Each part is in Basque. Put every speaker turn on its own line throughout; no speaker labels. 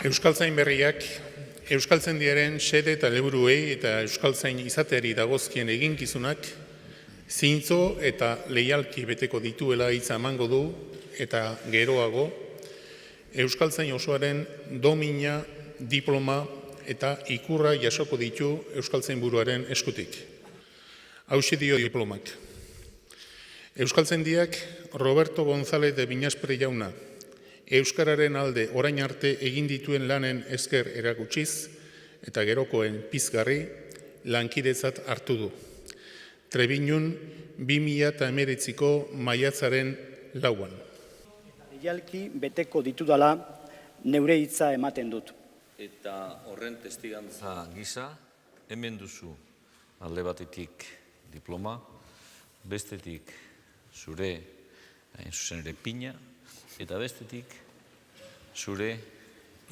Euskaltzain berriak Euskaltzaindiaren xede eta helburuei eta euskaltzain izateari dagozkien eginkizunak zintzo eta leialki beteko dituela hitza emango du eta geroago euskaltzain osoaren domina, diploma eta ikurra jasoko ditu euskaltzainburuaren eskutik. Hauxe dio diplomak. Euskaltzaindiak Roberto González de Viñaspre jauna euskararen alde orain arte egin dituen lanen esker erakutsiz eta gerokoen pizgarri lankidetzat hartu du. Trebiñun 2019ko maiatzaren 4.
Leialki beteko ditudala neure hitza ematen dut.
Eta horren testigantza gisa, hemen duzu alde batetik diploma, bestetik zure hain zuzen ere pina, eta bestetik zure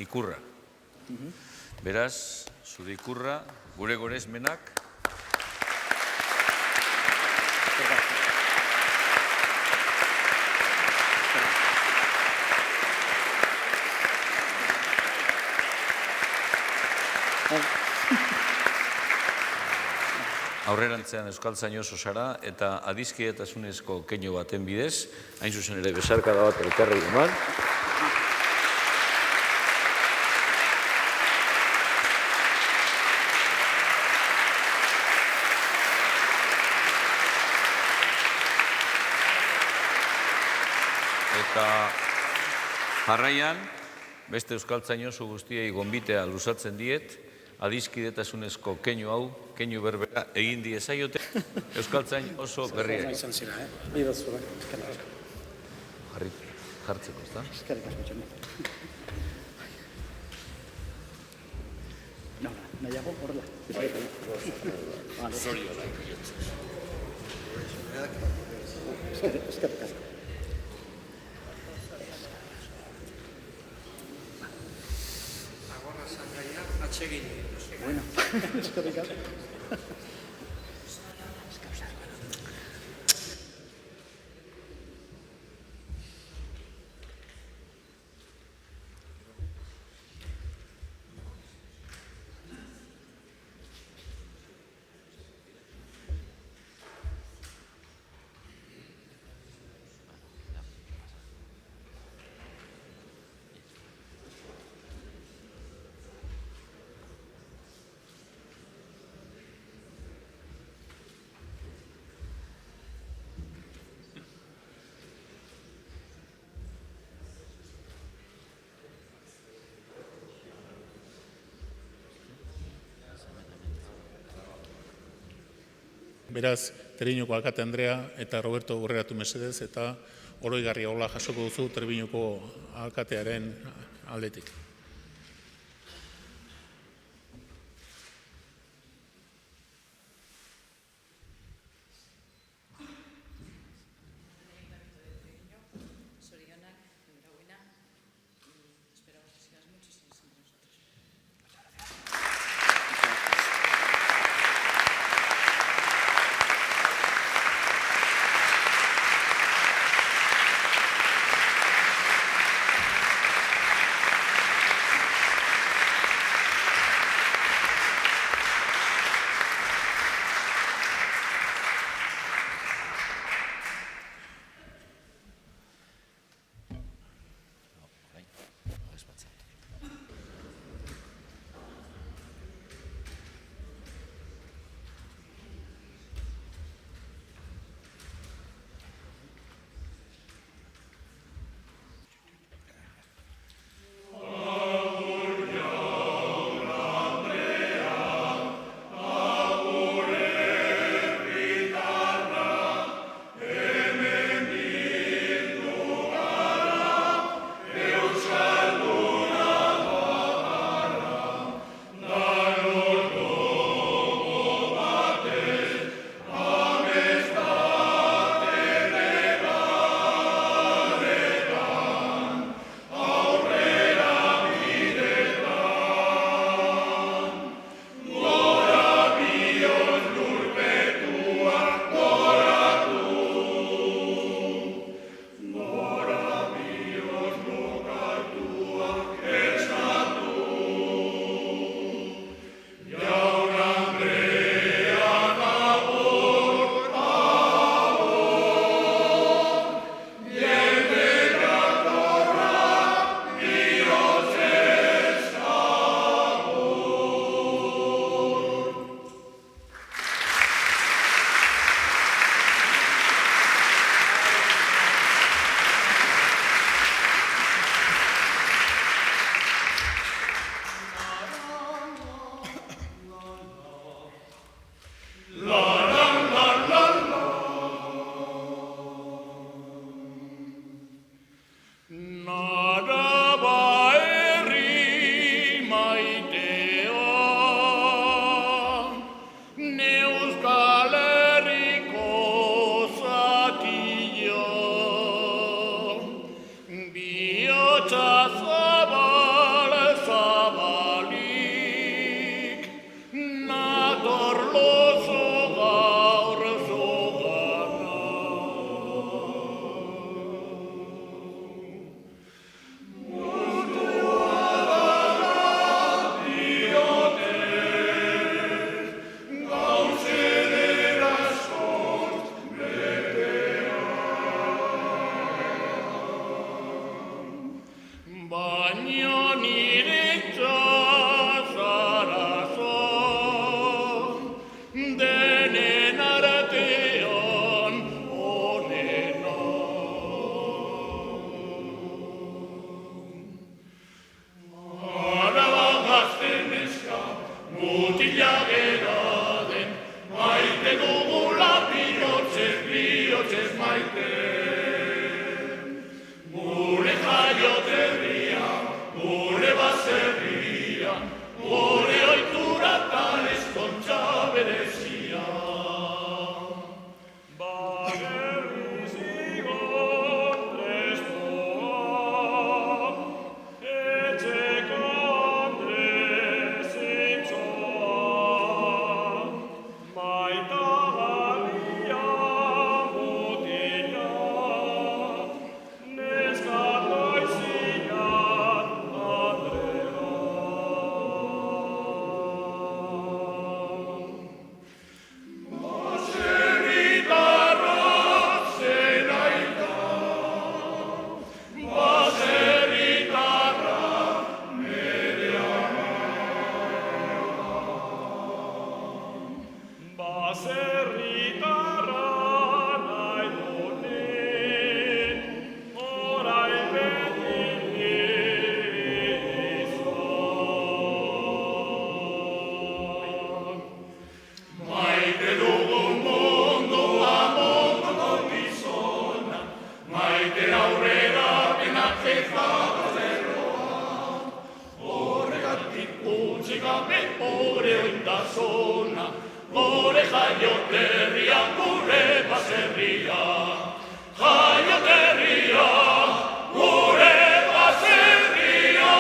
ikurra. Beraz, zure ikurra, gure goresmenak, aurrerantzean euskaltzain oso zara eta adiskidetasunezko keinu baten bidez, hain zuzen ere besarkada bat elkarri eman. Eta jarraian, beste euskaltzain oso guztiei gonbitea luzatzen diet, adiskidetasunezko keinu hau, keinu berbera egin diezaiote euskaltzain oso berriak. Jartzeko, ezta?
Eskerrik asko txomen. Nahiago, horrela. Eskerrik asko. Bueno, eskerrik asko.
Beraz, Trebiñuko alkate Andrea eta Roberto Gurreratu mesedez eta oroigarria hola jasoko duzu Trebiñuko alkatearen aldetik.
bihotzez maite. Gure jaioterria, gure baserria, gure oitura eta eskontza berezia.
Bagerri zigon prestoa, etxeko Andrezintzoa, maitagarria mutila, neskatoizian Andrea. Baserritarra nahi dunin, orain beti izan.
Maite dugun mundua munduko gizona, maite aurrera penak zezata zerroa. Horregatik utzi gabe gure ointasuna, gure jaioterria, gure baserria. Jaioterria, gure baserria.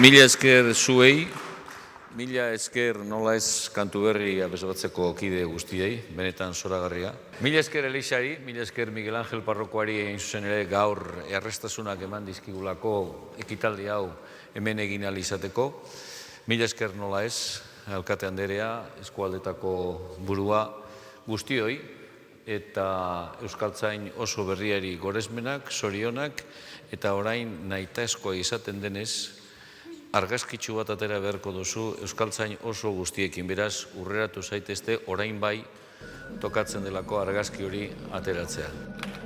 Mila esker zuei, mila esker nola ez kantu berri abesogatzeko kide guztiei, benetan zoragarria. Mila esker Elixari, mila esker Miguel Angel Parrokoari egin zuzen ere gaur errestasunak eman dizkigulako ekitaldi hau hemen egin ahal izateko. Mila esker nola ez, alkate anderea, eskualdetako burua guztioi, eta Euskaltzain oso berriari goresmenak, zorionak, eta orain nahitaezkoa izaten denez, argazkitsu bat atera beharko duzu Euskaltzain oso guztiekin, beraz, urreratu zaitezte orain bai tokatzen delako argazki hori ateratzea.